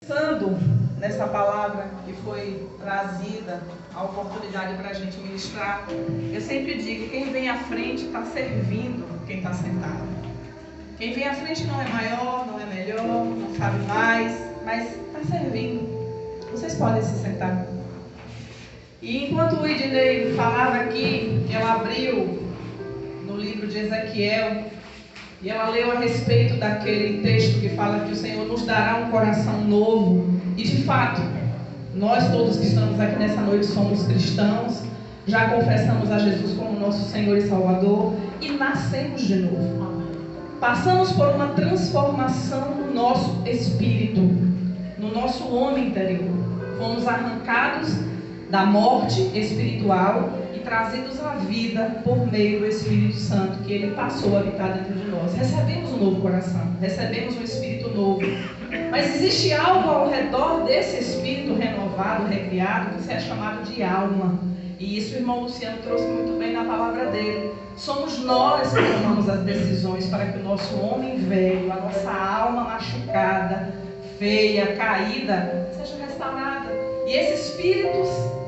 Pensando nessa palavra que foi trazida, a oportunidade para a gente ministrar, eu sempre digo, quem vem à frente está servindo quem está sentado. Quem vem à frente não é maior, não é melhor, não sabe mais, mas está servindo. Vocês podem se sentar. E enquanto o Idnei falava aqui, que ela abriu no livro de Ezequiel, e ela leu a respeito daquele texto que fala que o Senhor nos dará um coração novo. E de fato, nós todos que estamos aqui nessa noite somos cristãos, já confessamos a Jesus como nosso Senhor e Salvador e nascemos de novo. Passamos por uma transformação no nosso espírito, no nosso homem interior. Fomos arrancados da morte espiritual e trazidos à vida por meio do Espírito Santo, que Ele passou a habitar dentro de nós. Recebemos um novo coração, recebemos um espírito novo. Mas existe algo ao redor desse espírito renovado, recriado, que é chamado de alma. E isso o irmão Luciano trouxe muito bem na palavra dele. Somos nós que tomamos as decisões para que o nosso homem velho, a nossa alma machucada, feia, caída, seja restaurada. E esse espírito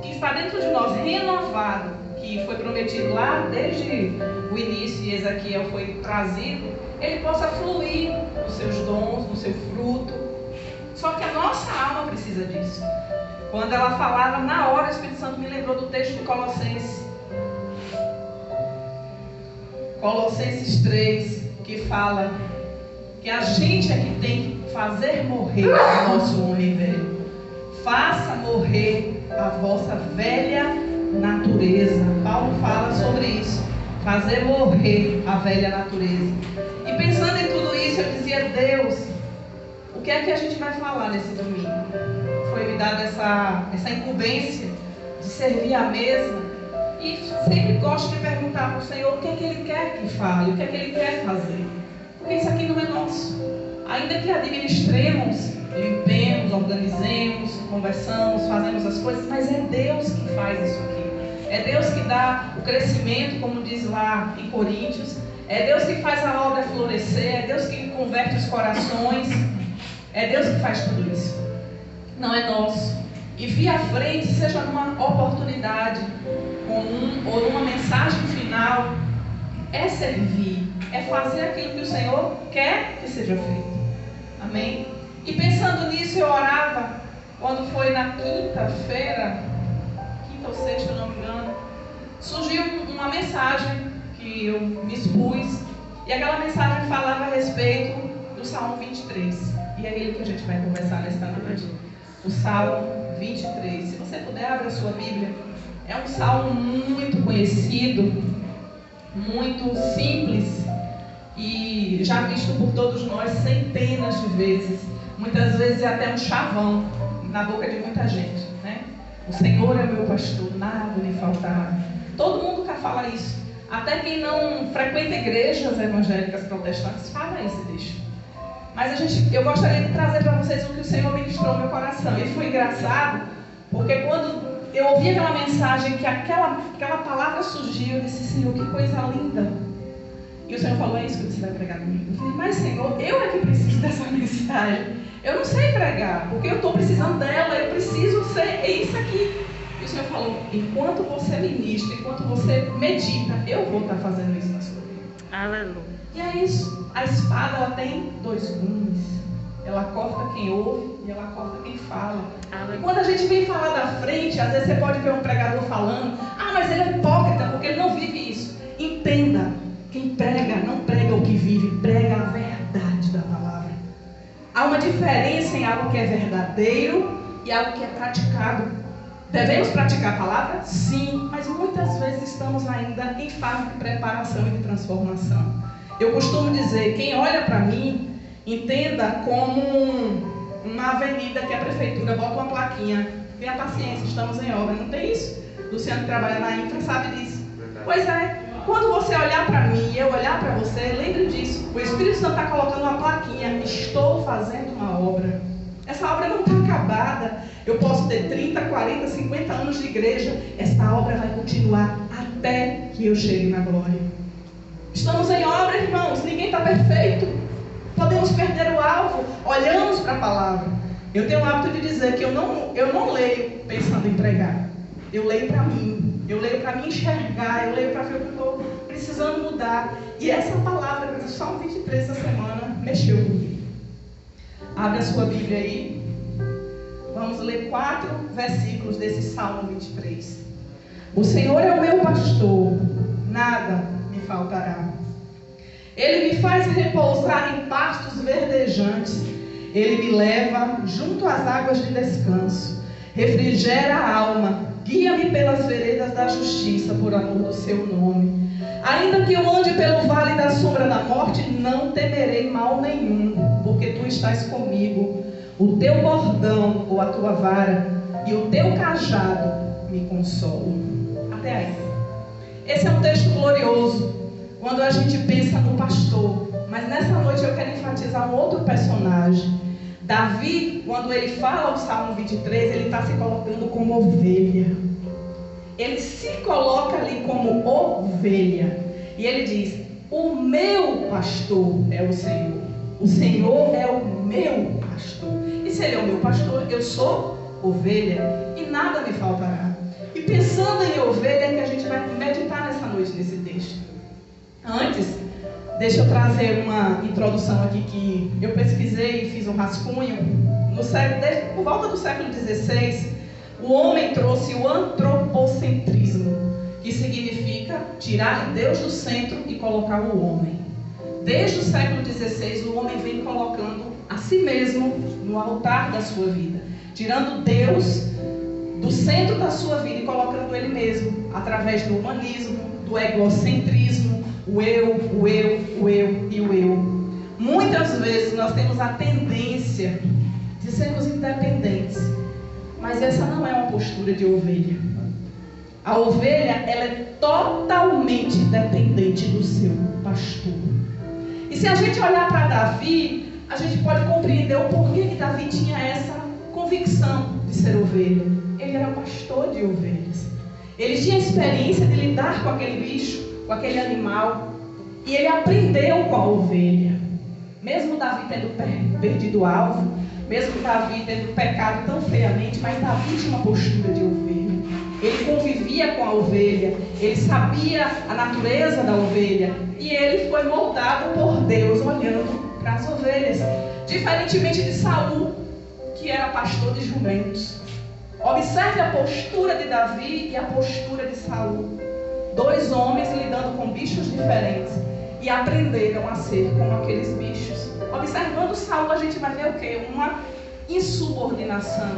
que está dentro de nós, renovado, que foi prometido lá desde o início e Ezequiel foi trazido, ele possa fluir nos seus dons, no seu fruto. Só que a nossa alma precisa disso. Quando ela falava, na hora o Espírito Santo me lembrou do texto de Colossenses. Colossenses 3, que fala que a gente é que tem que fazer morrer o nosso homem velho. Faça morrer a vossa velha natureza. Paulo fala sobre isso. Fazer morrer a velha natureza. E pensando em tudo isso, eu dizia, Deus, o que é que a gente vai falar nesse domingo? Foi me dada essa incumbência de servir à mesa. E sempre gosto de perguntar para o Senhor o que é que Ele quer que fale, o que é que Ele quer fazer. Porque isso aqui não é nosso. Ainda que administremos, limpemos, organizemos, conversamos, fazemos as coisas, mas é Deus que faz isso aqui. É Deus que dá o crescimento, como diz lá em Coríntios. É Deus que faz a obra florescer, é Deus que converte os corações. É Deus que faz tudo isso. Não é nosso. E vir à frente, seja numa oportunidade comum ou numa mensagem final, é servir, é fazer aquilo que o Senhor quer que seja feito. Amém? E pensando nisso, eu orava, quando foi na quinta-feira, quinta ou sexta, não me engano, surgiu uma mensagem que eu me expus, e aquela mensagem falava a respeito do Salmo 23. E é ele que a gente vai conversar nesta noite. O Salmo 23. Se você puder, abra a sua Bíblia. É um salmo muito conhecido, muito simples e já visto por todos nós centenas de vezes. Muitas vezes é até um chavão na boca de muita gente, né? O Senhor é meu pastor, nada me faltará. Todo mundo quer falar isso. Até quem não frequenta igrejas evangélicas protestantes fala esse texto. Mas eu gostaria de trazer para vocês o que o Senhor ministrou no meu coração. E foi engraçado, porque quando eu ouvi aquela mensagem, que aquela palavra surgiu, eu disse, Senhor, que coisa linda. E o Senhor falou, é isso que você vai pregar comigo. Eu falei, mas Senhor, eu é que preciso dessa mensagem. Eu não sei pregar, porque eu estou precisando dela, eu preciso ser isso aqui. E o Senhor falou, enquanto você ministra, enquanto você medita, eu vou estar fazendo isso na sua vida. Aleluia. E é isso. A espada, ela tem dois gumes. Ela corta quem ouve e ela corta quem fala. E quando a gente vem falar da frente, às vezes você pode ver um pregador falando, mas ele é hipócrita porque ele não vive isso. Entenda, quem prega não prega o que vive, prega a verdade da palavra. Há uma diferença em algo que é verdadeiro e algo que é praticado. Devemos praticar a palavra? Sim, mas muitas vezes estamos ainda em fase de preparação e de transformação. Eu costumo dizer, quem olha para mim, entenda como uma avenida que a prefeitura bota uma plaquinha. Tenha paciência, estamos em obra, não tem isso? Luciano que trabalha na infra sabe disso. Pois é, quando você olhar para mim e eu olhar para você, lembre disso. O Espírito Santo está colocando uma plaquinha, estou fazendo uma obra. Essa obra não está acabada. Eu posso ter 30, 40, 50 anos de igreja. Esta obra vai continuar até que eu chegue na glória. Estamos em obra, irmãos. Ninguém está perfeito. Podemos perder o alvo. Olhamos para a palavra. Eu tenho o hábito de dizer que eu não leio pensando em pregar. Eu leio para mim. Eu leio para me enxergar. Eu leio para ver o que eu estou precisando mudar. E essa palavra do Salmo 23 essa semana mexeu comigo. Abre a sua Bíblia aí. Vamos ler 4 versículos desse Salmo 23. O Senhor é o meu pastor, nada me faltará. Ele me faz repousar em pastos verdejantes. Ele me leva junto às águas de descanso. Refrigera a alma. Guia-me pelas veredas da justiça, por amor do seu nome. Ainda que eu ande pelo vale da sombra da morte, não temerei mal nenhum, porque tu estás comigo. O teu bordão ou a tua vara e o teu cajado me consolam. Até aí. Esse é um texto glorioso quando a gente pensa no pastor. Mas nessa noite eu quero enfatizar um outro personagem. Davi, quando ele fala o Salmo 23, ele está se colocando como ovelha. Ele se coloca ali como ovelha. E ele diz: o meu pastor é o Senhor. O Senhor é o meu pastor. E se ele é o meu pastor, eu sou ovelha e nada me faltará. E pensando em ovelha, é que a gente vai meditar nessa noite nesse texto. Antes, deixa eu trazer uma introdução aqui que eu pesquisei e fiz um rascunho. Por volta do século XVI, o homem trouxe o antropocentrismo, que significa tirar Deus do centro e colocar o homem. Desde o século XVI, o homem vem colocando a si mesmo no altar da sua vida, tirando Deus do centro da sua vida e colocando ele mesmo, através do humanismo, do egocentrismo, o eu e o eu. Muitas vezes nós temos a tendência de sermos independentes, mas essa não é uma postura de ovelha. A ovelha, ela é totalmente dependente do seu pastor. E se a gente olhar para Davi, a gente pode compreender o porquê que Davi tinha essa convicção de ser ovelha. Ele era pastor de ovelhas. Ele tinha experiência de lidar com aquele bicho, com aquele animal, e ele aprendeu com a ovelha. Mesmo Davi tendo perdido o alvo, mesmo Davi tendo pecado tão feiamente, mas Davi tinha uma postura de ovelha. Ele convivia com a ovelha, ele sabia a natureza da ovelha, e ele foi moldado por Deus olhando para as ovelhas, diferentemente de Saul, que era pastor de jumentos. Observe a postura de Davi e a postura de Saul. 2 homens lidando com bichos diferentes e aprenderam a ser como aqueles bichos. Observando Saul, a gente vai ver o quê? Uma insubordinação,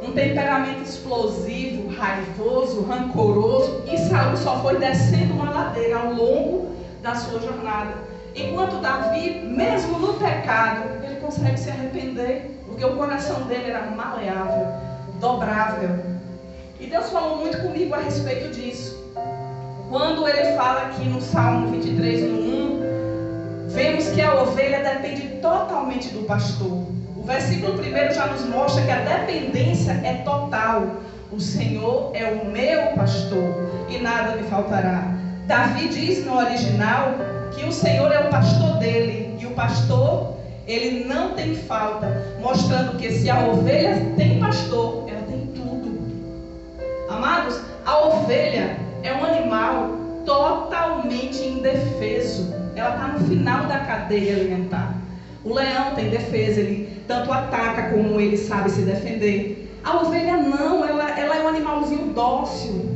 um temperamento explosivo, raivoso, rancoroso, e Saul só foi descendo uma ladeira ao longo da sua jornada. Enquanto Davi, mesmo no pecado, ele consegue se arrepender, porque o coração dele era maleável, dobrável. E Deus falou muito comigo a respeito disso. Quando ele fala aqui no Salmo 23, no 1, vemos que a ovelha depende totalmente do pastor. O versículo 1 já nos mostra que a dependência é total. O Senhor é o meu pastor e nada me faltará. Davi diz no original que o Senhor é o pastor dele, e o pastor, ele não tem falta, mostrando que se a ovelha tem pastor, ela tem tudo. Amados, a ovelha é um animal totalmente indefeso. Ela está no final da cadeia alimentar. O leão tem defesa, ele tanto ataca como ele sabe se defender. A ovelha não, ela é um animalzinho dócil.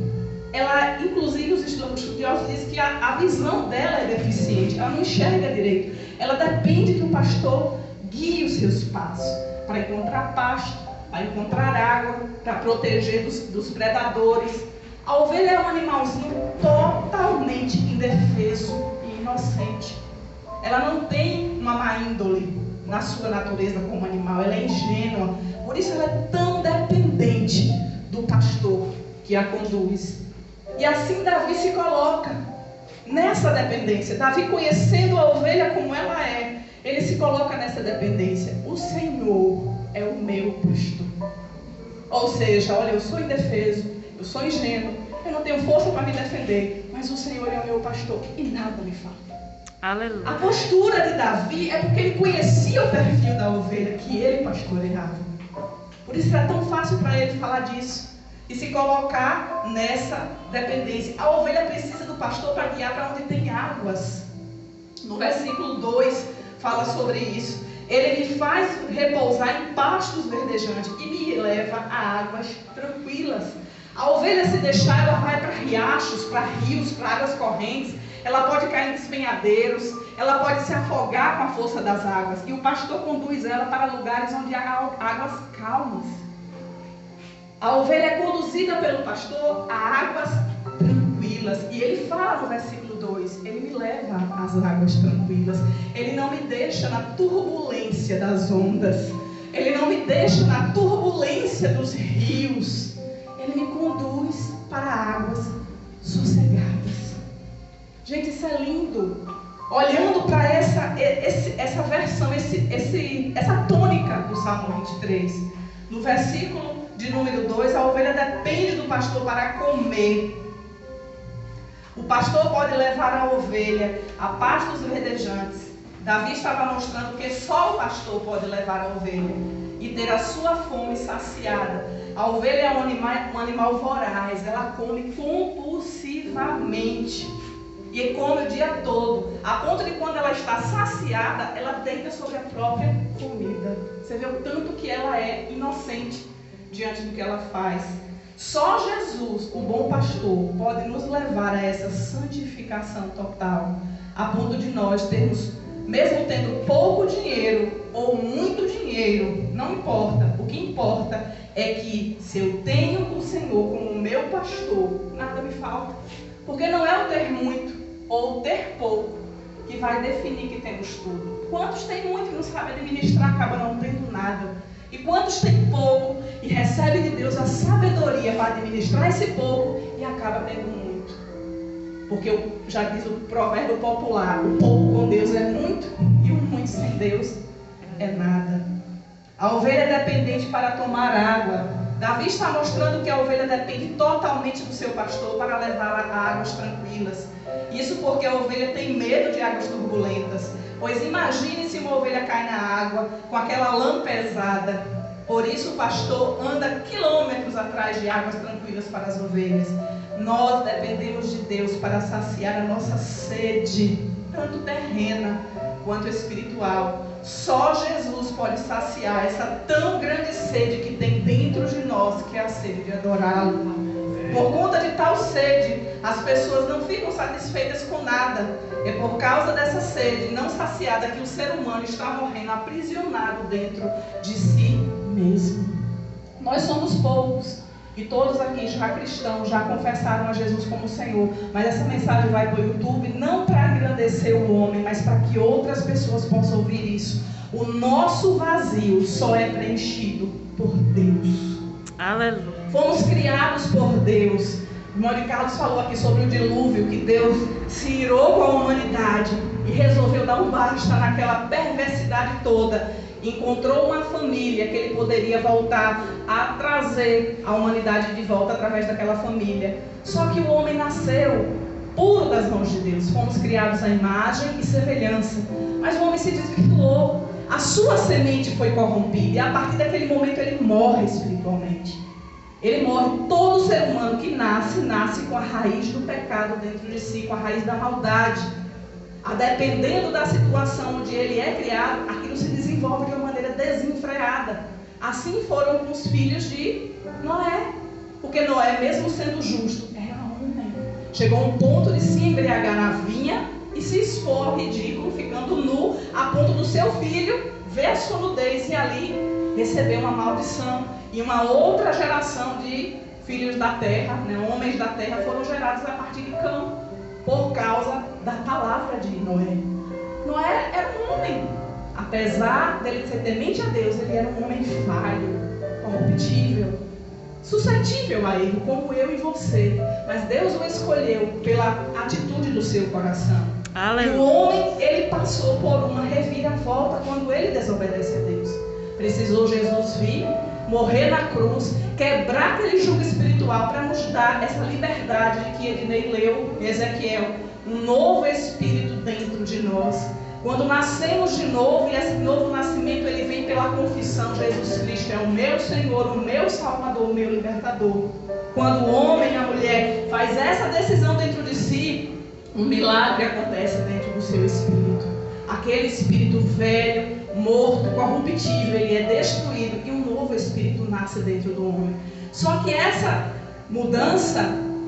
Ela, inclusive, os estudiosos dizem que a visão dela é deficiente, ela não enxerga direito. Ela depende que o pastor guie os seus passos para encontrar pasto, para encontrar água, para proteger dos predadores. A ovelha é um animalzinho totalmente indefeso e inocente. Ela não tem uma má índole na sua natureza como animal, ela é ingênua. Por isso ela é tão dependente do pastor que a conduz. E assim Davi se coloca nessa dependência. Davi, conhecendo a ovelha como ela é, ele se coloca nessa dependência. O Senhor é o meu pastor. Ou seja, olha, eu sou indefeso, eu sou ingênuo, eu não tenho força para me defender, mas o Senhor é o meu pastor e nada me falta. Aleluia. A postura de Davi é porque ele conhecia o perfil da ovelha que ele pastoreava. Por isso era tão fácil para ele falar disso e se colocar nessa dependência. A ovelha precisa do pastor para guiar para onde tem águas. No versículo 2 fala sobre isso. Ele me faz repousar em pastos verdejantes e me leva a águas tranquilas. A ovelha, se deixar, ela vai para riachos, para rios, para águas correntes. Ela pode cair em despenhadeiros, ela pode se afogar com a força das águas. E o pastor conduz ela para lugares onde há águas calmas. A ovelha é conduzida pelo pastor a águas tranquilas. E ele fala no versículo 2, ele me leva às águas tranquilas. Ele não me deixa na turbulência das ondas. Ele não me deixa na turbulência dos rios. Ele me conduz para águas sossegadas. Gente, isso é lindo. Olhando para essa versão, essa tônica do Salmo 23. No versículo de número 2, a ovelha depende do pastor para comer. O pastor pode levar a ovelha a pastos verdejantes. Davi estava mostrando que só o pastor pode levar a ovelha e ter a sua fome saciada. A ovelha é um animal voraz, ela come compulsivamente. E come o dia todo, a ponto de quando ela está saciada, ela deita sobre a própria comida. Você vê o tanto que ela é inocente diante do que ela faz. Só Jesus, o bom pastor, pode nos levar a essa santificação total, a ponto de nós termos, mesmo tendo pouco dinheiro ou muito dinheiro, não importa. O que importa é que se eu tenho o Senhor como meu pastor, nada me falta. Porque não é o ter muito ou ter pouco que vai definir que temos tudo. Quantos têm muito e não sabem administrar, acaba não tendo nada? E quantos têm pouco e recebem de Deus a sabedoria para administrar esse pouco e acaba tendo muito? Porque já diz o provérbio popular, o pouco com Deus é muito e o muito sem Deus é nada. A ovelha é dependente para tomar água. Davi está mostrando que a ovelha depende totalmente do seu pastor para levá-la a águas tranquilas. Isso porque a ovelha tem medo de águas turbulentas. Pois imagine se uma ovelha cai na água com aquela lã pesada. Por isso o pastor anda quilômetros atrás de águas tranquilas para as ovelhas. Nós dependemos de Deus para saciar a nossa sede, tanto terrena quanto espiritual. Só Jesus pode saciar essa tão grande sede que tem dentro de nós, que é a sede de adorá-lo. Por conta de tal sede, as pessoas não ficam satisfeitas com nada. É por causa dessa sede não saciada que o ser humano está morrendo aprisionado dentro de si mesmo. Nós somos poucos e todos aqui já cristãos já confessaram a Jesus como Senhor. Mas essa mensagem vai para o YouTube não para engrandecer o homem, mas para que outras pessoas possam ouvir isso. O nosso vazio só é preenchido por Deus. Aleluia. Fomos criados por Deus. O irmão Carlos falou aqui sobre o dilúvio, que Deus se irou com a humanidade e resolveu dar um basta naquela perversidade toda. Encontrou uma família que ele poderia voltar a trazer a humanidade de volta através daquela família. Só que o homem nasceu puro das mãos de Deus. Fomos criados à imagem e semelhança. Mas o homem se desvirtuou. A sua semente foi corrompida e a partir daquele momento ele morre espiritualmente. Ele morre. Todo ser humano que nasce com a raiz do pecado dentro de si, com a raiz da maldade. A dependendo da situação onde ele é criado, aquilo se desenvolve de uma maneira desenfreada. Assim foram com os filhos de Noé. Porque Noé, mesmo sendo justo, era homem. Chegou a um ponto de se embriagar na vinha e se expor ao ridículo, ficando nu, a ponto do seu filho ver a sua nudez e ali receber uma maldição. E uma outra geração de filhos da terra, homens da terra, foram gerados a partir de Cã, por causa da palavra de Noé. Noé era um homem. Apesar dele ser temente a Deus, ele era um homem falho, corruptível, suscetível a erro, como eu e você. Mas Deus o escolheu pela atitude do seu coração. Aleluia. E o homem, ele passou por uma reviravolta quando ele desobedece a Deus. Precisou Jesus vir, morrer na cruz, quebrar aquele jugo espiritual para nos dar essa liberdade que Ednei leu em Ezequiel, um novo espírito dentro de nós. Quando nascemos de novo, e esse novo nascimento ele vem pela confissão: Jesus Cristo é o meu Senhor, o meu Salvador, o meu Libertador. Quando o homem e a mulher faz essa decisão dentro de si, um milagre acontece dentro do seu espírito. Aquele espírito velho, morto, corruptível, ele é destruído e um novo espírito nasce dentro do homem. Só que essa mudança,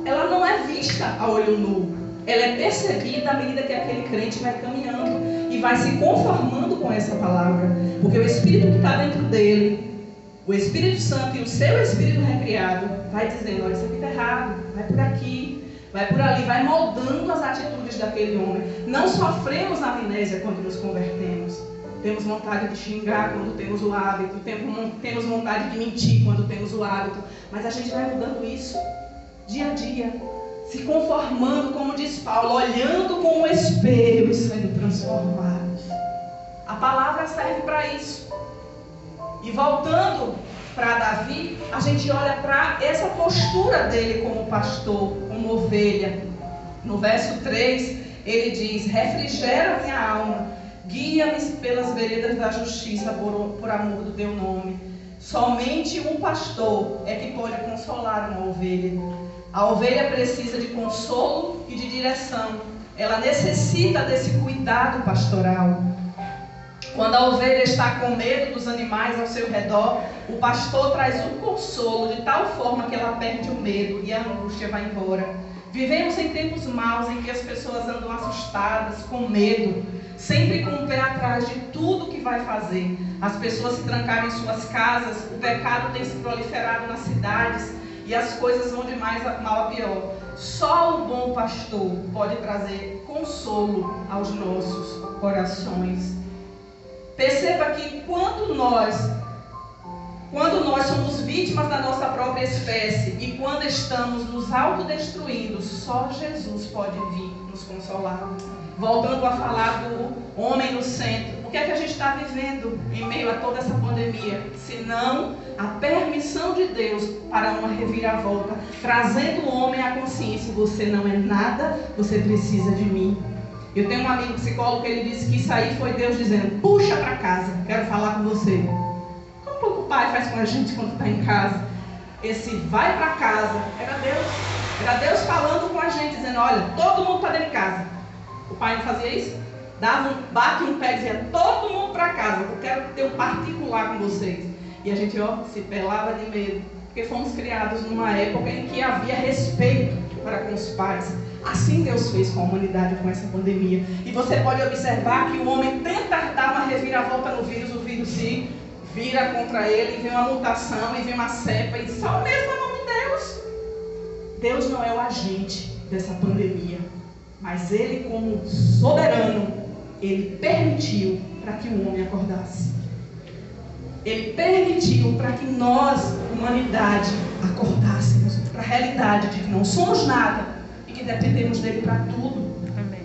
ela não é vista a olho nu. Ela é percebida à medida que aquele crente vai caminhando e vai se conformando com essa palavra. Porque o Espírito que está dentro dele, o Espírito Santo e o seu Espírito recriado, vai dizendo: olha, isso aqui está errado, vai por aqui, vai por ali, vai moldando as atitudes daquele homem. Não sofremos amnésia quando nos convertemos. Temos vontade de xingar quando temos o hábito, temos vontade de mentir quando temos o hábito, mas a gente vai mudando isso dia a dia, se conformando, como diz Paulo, olhando com o espelho e sendo transformados. A palavra serve para isso. E voltando para Davi, a gente olha para essa postura dele como pastor, como ovelha. No verso 3, ele diz: refrigera minha alma, guia-me pelas veredas da justiça por amor do teu nome. Somente um pastor é que pode consolar uma ovelha. A ovelha precisa de consolo e de direção. Ela necessita desse cuidado pastoral. Quando a ovelha está com medo dos animais ao seu redor, o pastor traz um consolo de tal forma que ela perde o medo e a angústia vai embora. Vivemos em tempos maus em que as pessoas andam assustadas, com medo, sempre com o pé atrás de tudo que vai fazer. As pessoas se trancaram em suas casas, o pecado tem se proliferado nas cidades e as coisas vão de mal a pior. Só o bom pastor pode trazer consolo aos nossos corações. Perceba que quando nós somos vítimas da nossa própria espécie e quando estamos nos autodestruindo, só Jesus pode vir nos consolar. Voltando a falar do homem no centro, o que é que a gente está vivendo em meio a toda essa pandemia? Senão a permissão de Deus para uma reviravolta, trazendo o homem à consciência: você não é nada, você precisa de mim. Eu tenho um amigo psicólogo que ele disse que isso aí foi Deus dizendo: puxa para casa, quero falar com você. Como o pai faz com a gente quando está em casa? Esse vai para casa, era Deus falando com a gente, dizendo: olha, todo mundo está dentro de casa. O pai não fazia isso? Bate um pé e dizia: todo mundo para casa, eu quero ter um particular com vocês. E a gente se pelava de medo, porque fomos criados numa época em que havia respeito para com os pais. Assim Deus fez com a humanidade com essa pandemia. E você pode observar que o homem tenta dar uma reviravolta no vírus, o vírus se vira contra ele, e vem uma mutação, e vem uma cepa, e só mesmo em nome de Deus. Deus não é o agente dessa pandemia, mas Ele, como soberano, Ele permitiu para que o homem acordasse. Ele permitiu para que nós, humanidade, acordássemos para a realidade de que não somos nada e que dependemos dele para tudo. Amém.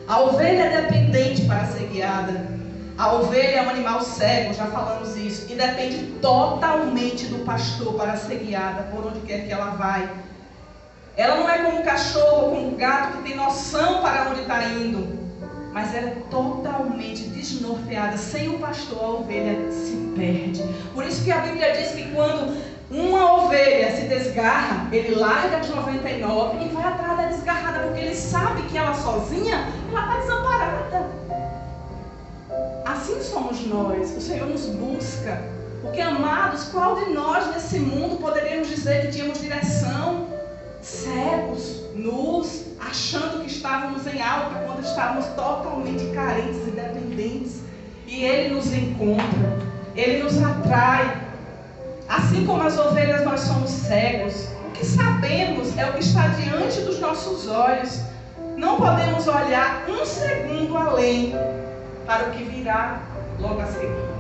A ovelha é dependente para ser guiada. A ovelha é um animal cego, já falamos isso, e depende totalmente do pastor para ser guiada por onde quer que ela vai. Ela não é como um cachorro ou como um gato que tem noção para onde está indo, mas ela é totalmente desnorteada. Sem o pastor, a ovelha se perde. Por isso que a Bíblia diz que quando uma ovelha se desgarra, ele larga as 99 e vai atrás da desgarrada, porque ele sabe que ela sozinha, ela está desamparada. Assim somos nós. O Senhor nos busca, porque, amados, qual de nós nesse mundo poderíamos dizer que tínhamos direção? Cegos, nus, achando que estávamos em alta quando estávamos totalmente carentes e dependentes. E Ele nos encontra, Ele nos atrai. Assim como as ovelhas, nós somos cegos. O que sabemos é o que está diante dos nossos olhos. Não podemos olhar um segundo além para o que virá logo a seguir.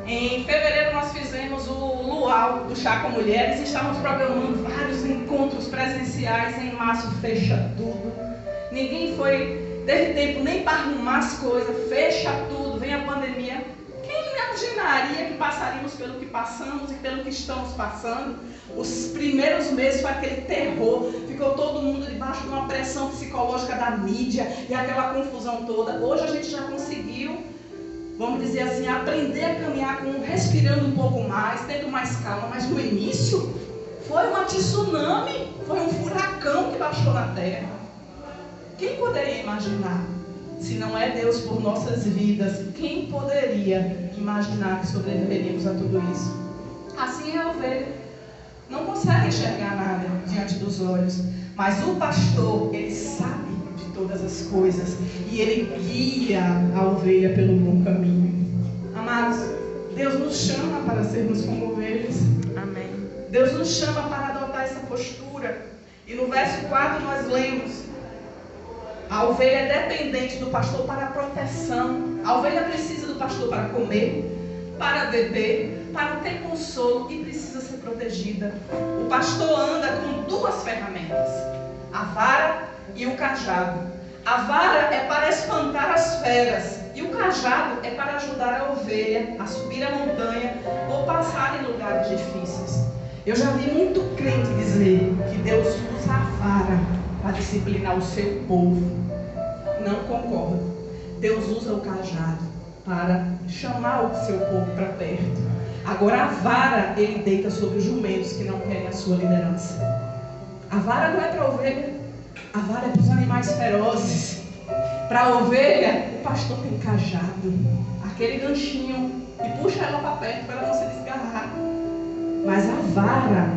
Em fevereiro nós fizemos o luau do Chá com Mulheres e estávamos programando vários encontros presenciais. Em março fecha tudo. Ninguém teve tempo nem para arrumar as coisas, fecha tudo, vem a pandemia. Quem imaginaria que passaríamos pelo que passamos e pelo que estamos passando. Os primeiros meses foi aquele terror, ficou todo mundo debaixo de uma pressão psicológica da mídia e aquela confusão toda. Hoje a gente já conseguiu, vamos dizer assim, aprender a caminhar respirando um pouco mais, tendo mais calma, mas no início foi uma tsunami, foi um furacão que baixou na terra. Quem poderia imaginar? Se não é Deus por nossas vidas, quem poderia imaginar que sobreviveríamos a tudo isso? Assim é a ovelha. Não consegue enxergar nada diante dos olhos. Mas o pastor, ele sabe de todas as coisas. E ele guia a ovelha pelo bom caminho. Amados, Deus nos chama para sermos como ovelhas. Amém. Deus nos chama para adotar essa postura. E no verso 4 nós lemos: a ovelha é dependente do pastor para a proteção. A ovelha precisa do pastor para comer, para beber, para ter consolo e precisa ser protegida. O pastor anda com duas ferramentas: a vara e o cajado. A vara é para espantar as feras e o cajado é para ajudar a ovelha a subir a montanha ou passar em lugares difíceis. Eu já vi muito crente dizer que Deus usa a vara para disciplinar o seu povo. Não concordo. Deus usa o cajado para chamar o seu povo para perto. Agora a vara ele deita sobre os jumentos que não querem a sua liderança. A vara não é para a ovelha, a vara é para os animais ferozes. Para a ovelha, o pastor tem cajado, aquele ganchinho, e puxa ela para perto para ela não se desgarrar. Mas a vara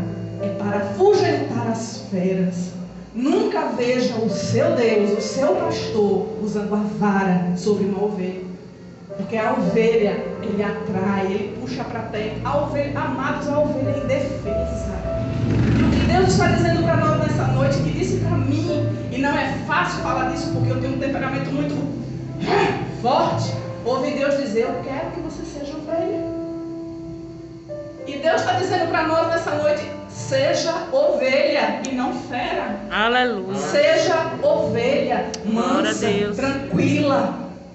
é para afugentar as feras. Nunca veja o seu Deus, o seu pastor, usando a vara sobre uma ovelha. Porque a ovelha, ele atrai, ele puxa para perto. A ovelha, amados, a ovelha é indefesa. E o que Deus está dizendo para nós nessa noite, que disse para mim, e não é fácil falar disso porque eu tenho um temperamento muito forte, ouvi Deus dizer: eu quero que você seja ovelha. E Deus está dizendo para nós nessa noite: seja ovelha e não fera. Aleluia. Seja ovelha mansa, tranquila,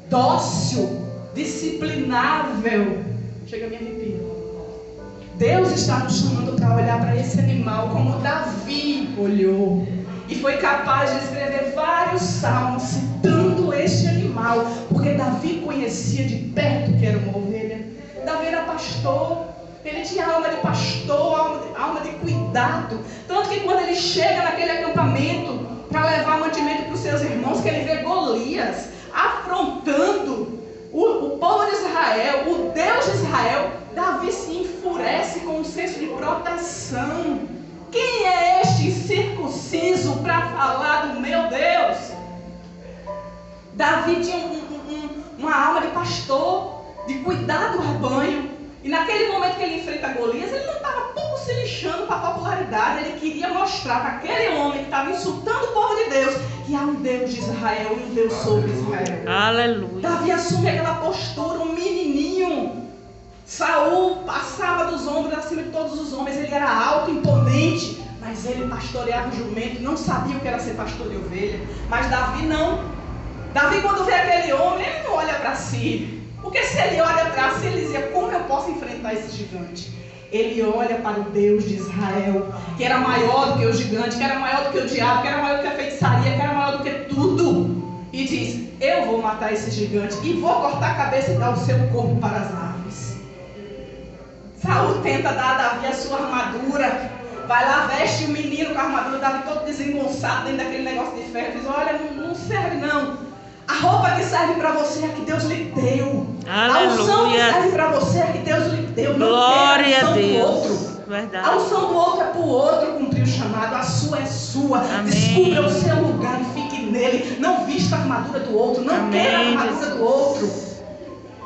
dócil, disciplinável. Chega a me arrepiar. Deus está nos chamando para olhar para esse animal como Davi olhou. E foi capaz de escrever vários salmos citando este animal. Porque Davi conhecia de perto que era uma ovelha. Davi era pastor. Ele tinha alma de pastor, alma de cuidado. Tanto que quando ele chega naquele acampamento para levar mantimento para os seus irmãos, que ele vê Golias afrontando o povo de Israel, o Deus de Israel, Davi se enfurece com um senso de proteção. Quem é este incircunciso para falar do meu Deus? Davi tinha uma alma de pastor, de cuidar do rebanho. E naquele momento que ele enfrenta Golias, ele não estava pouco se lixando para a popularidade. Ele queria mostrar para aquele homem que estava insultando o povo de Deus que há um Deus de Israel e um Deus sobre Israel. Aleluia. Davi assume aquela postura, um menininho. Saul passava dos ombros acima de todos os homens. Ele era alto, imponente, mas ele pastoreava o jumento, não sabia o que era ser pastor de ovelha. Mas Davi não. Davi, quando vê aquele homem, ele não olha para si. Porque se ele olha para si, ele dizia: como eu posso enfrentar esse gigante? Ele olha para o Deus de Israel, que era maior do que o gigante, que era maior do que o diabo, que era maior do que a feitiçaria, que era maior do que tudo. E diz: eu vou matar esse gigante e vou cortar a cabeça e dar o seu corpo para as aves. Saul tenta dar a Davi a sua armadura. Vai lá, veste o menino com a armadura, Davi todo desengonçado dentro daquele negócio de ferro. Diz: olha, não serve não. A roupa que serve para você é a que Deus lhe deu. Aleluia. A unção que serve para você é a que Deus lhe deu. Não glória a unção a Deus. do outro. Verdade. A unção do outro é para o outro cumprir o chamado. A sua é sua. Amém. Descubra o seu lugar e fique nele. Não vista a armadura do outro. Não Amém. queira a armadura do outro.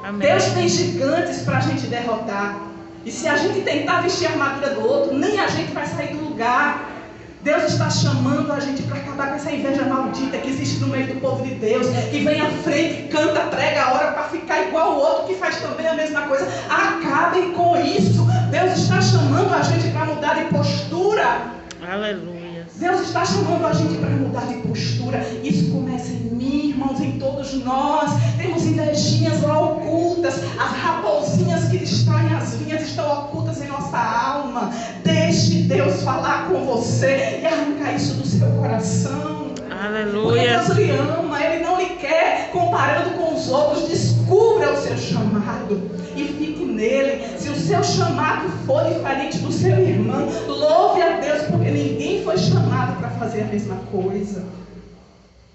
Amém. Deus tem gigantes para a gente derrotar. E se a gente tentar vestir a armadura do outro, nem a gente vai sair do lugar. Deus está chamando a gente para acabar com essa inveja maldita que existe no meio do povo de Deus, que vem à frente, canta, prega a hora para ficar igual o outro que faz também a mesma coisa. Acabem com isso. Deus está chamando a gente para mudar de postura. Aleluia. Deus está chamando a gente para mudar de postura. Isso começa em mim, irmãos, em todos nós. Temos invejinhas lá ocultas. As raposinhas que destroem as vinhas estão ocultas em nossa alma. Deixe Deus falar com você e arrancar isso do seu coração. Aleluia. Porque Deus lhe ama, Ele não lhe quer comparando com os outros. Descubra o seu chamado e fique nele. Se o seu chamado for diferente do seu irmão, louve a Deus, porque ninguém foi chamado para fazer a mesma coisa.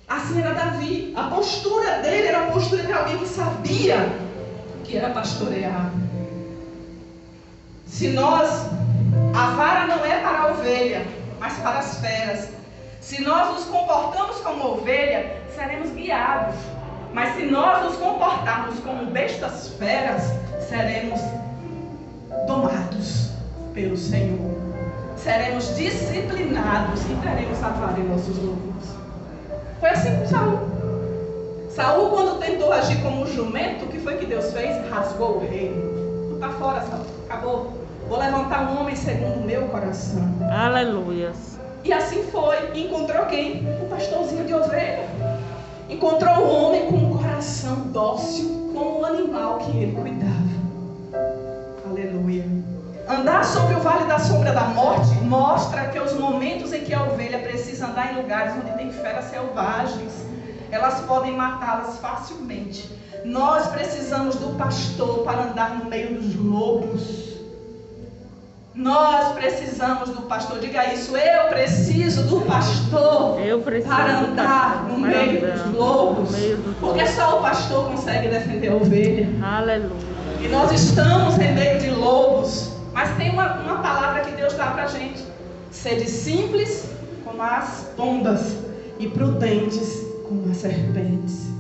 Assim era Davi. A postura dele era a postura de alguém que sabia que era pastorear. A vara não é para a ovelha, mas para as feras. Se nós nos comportamos como ovelha, seremos guiados. Mas se nós nos comportarmos como bestas feras, seremos domados pelo Senhor. Seremos disciplinados e teremos a vara em nossos lombos. Foi assim com Saul. Saul, quando tentou agir como um jumento, o que foi que Deus fez? Rasgou o reino. Tu está fora, Saul. Acabou. Vou levantar um homem segundo o meu coração. Aleluia. E assim foi. Encontrou quem? Um pastorzinho de ovelha. Encontrou um homem com um coração dócil, como o animal que ele cuidava. Aleluia. Andar sobre o vale da sombra da morte mostra que os momentos em que a ovelha precisa andar em lugares onde tem feras selvagens, elas podem matá-las facilmente. Nós precisamos do pastor para andar no meio dos lobos. Nós precisamos do pastor. Diga isso. Eu preciso do pastor para andar no meio dos lobos. Porque só o pastor consegue defender a ovelha. Aleluia. E nós estamos em meio de lobos. Mas tem uma palavra que Deus dá para a gente. Sede simples como as pombas e prudentes como as serpentes.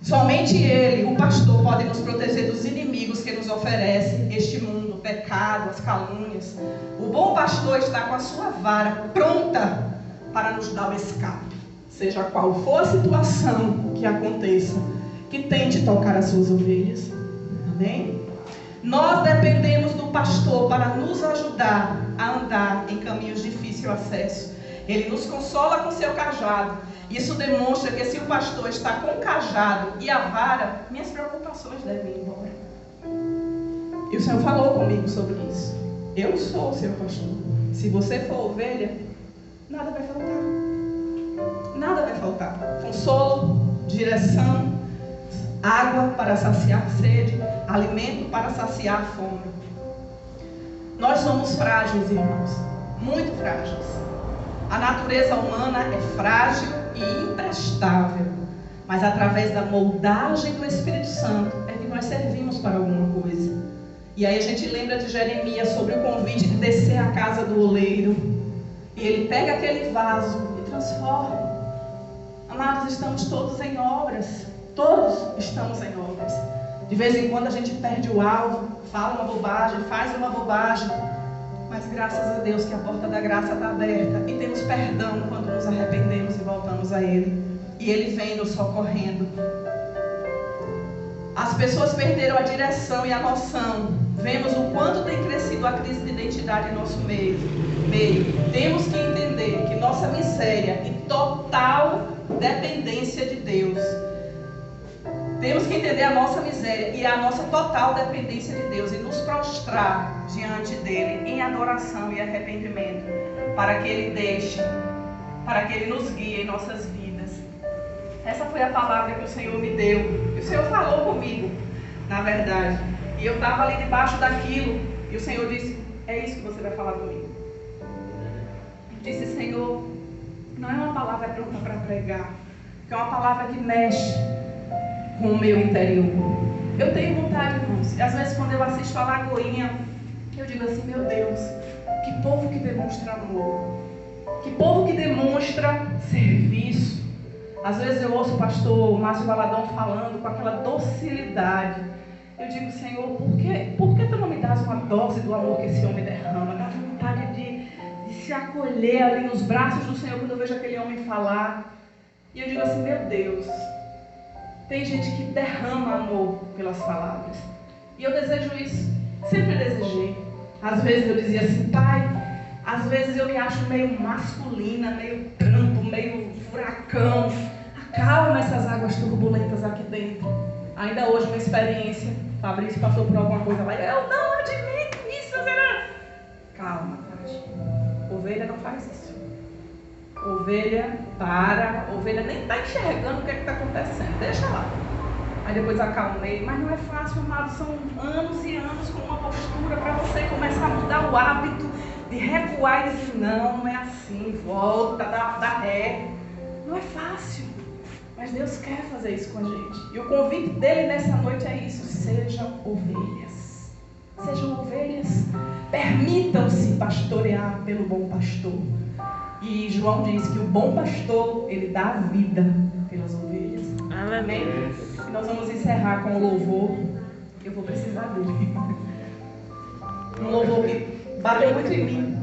Somente Ele, o pastor, pode nos proteger dos inimigos que nos oferece este mundo, o pecado, as calúnias. O bom pastor está com a sua vara pronta para nos dar o escape, seja qual for a situação que aconteça, que tente tocar as suas ovelhas. Amém? Nós dependemos do pastor para nos ajudar a andar em caminhos de difícil acesso. Ele nos consola com seu cajado. Isso demonstra que se o pastor está com o cajado e a vara, minhas preocupações devem ir embora. E o Senhor falou comigo sobre isso. Eu sou o seu pastor. Se você for ovelha, nada vai faltar. Nada vai faltar. Consolo, direção, água para saciar sede, alimento para saciar fome. Nós somos frágeis, irmãos. Muito frágeis. A natureza humana é frágil e imprestável, mas através da moldagem do Espírito Santo é que nós servimos para alguma coisa. E aí a gente lembra de Jeremias sobre o convite de descer à casa do oleiro, e ele pega aquele vaso e transforma. Amados, estamos todos em obras, todos estamos em obras. De vez em quando a gente perde o alvo, fala uma bobagem, faz uma bobagem, mas graças a Deus que a porta da graça está aberta e temos perdão quando nos arrependemos e voltamos a Ele. E Ele vem nos socorrendo. As pessoas perderam a direção e a noção. Vemos o quanto tem crescido a crise de identidade em nosso meio. Temos que entender que nossa miséria e total dependência de Deus. Temos que entender a nossa miséria e a nossa total dependência de Deus e nos prostrar diante dEle em adoração e arrependimento, para que Ele deixe, para que Ele nos guie em nossas vidas. Essa foi a palavra que o Senhor me deu. E o Senhor falou comigo, na verdade. E eu estava ali debaixo daquilo. E o Senhor disse, é isso que você vai falar comigo. Eu disse, Senhor, não é uma palavra pronta para pregar, é uma palavra que mexe com o meu interior. Eu tenho vontade, irmãos. E às vezes quando eu assisto a Lagoinha, eu digo assim, meu Deus, que povo que demonstra amor. Que povo que demonstra serviço. Às vezes eu ouço o pastor Márcio Valadão falando com aquela docilidade. Eu digo, Senhor, por que tu não me dás uma dose do amor que esse homem derrama? Dá vontade de se acolher ali nos braços do Senhor quando eu vejo aquele homem falar. E eu digo assim, meu Deus, tem gente que derrama amor pelas palavras. E eu desejo isso. Sempre desejei. Às vezes eu dizia assim, Pai, Às vezes eu me acho meio masculina, meio trampo, meio furacão. Acalma essas águas turbulentas aqui dentro. Ainda hoje, uma experiência, Fabrício passou por alguma coisa lá, eu não admito isso, né? Calma, Tati. Ovelha não faz isso. Ovelha para, ovelha nem está enxergando o que está acontecendo, deixa lá. Aí depois acalmei, mas não é fácil, amado, são anos e anos com uma postura para você começar a mudar o hábito de recuar e dizer, não é assim, volta, dá ré. Não é fácil, mas Deus quer fazer isso com a gente. E o convite dele nessa noite é isso, sejam ovelhas. Sejam ovelhas, permitam-se pastorear pelo bom pastor. E João diz que o bom pastor, ele dá a vida pelas ovelhas. Amém? E nós vamos encerrar com o louvor. Eu vou precisar dele. Um louvor que bateu muito em mim.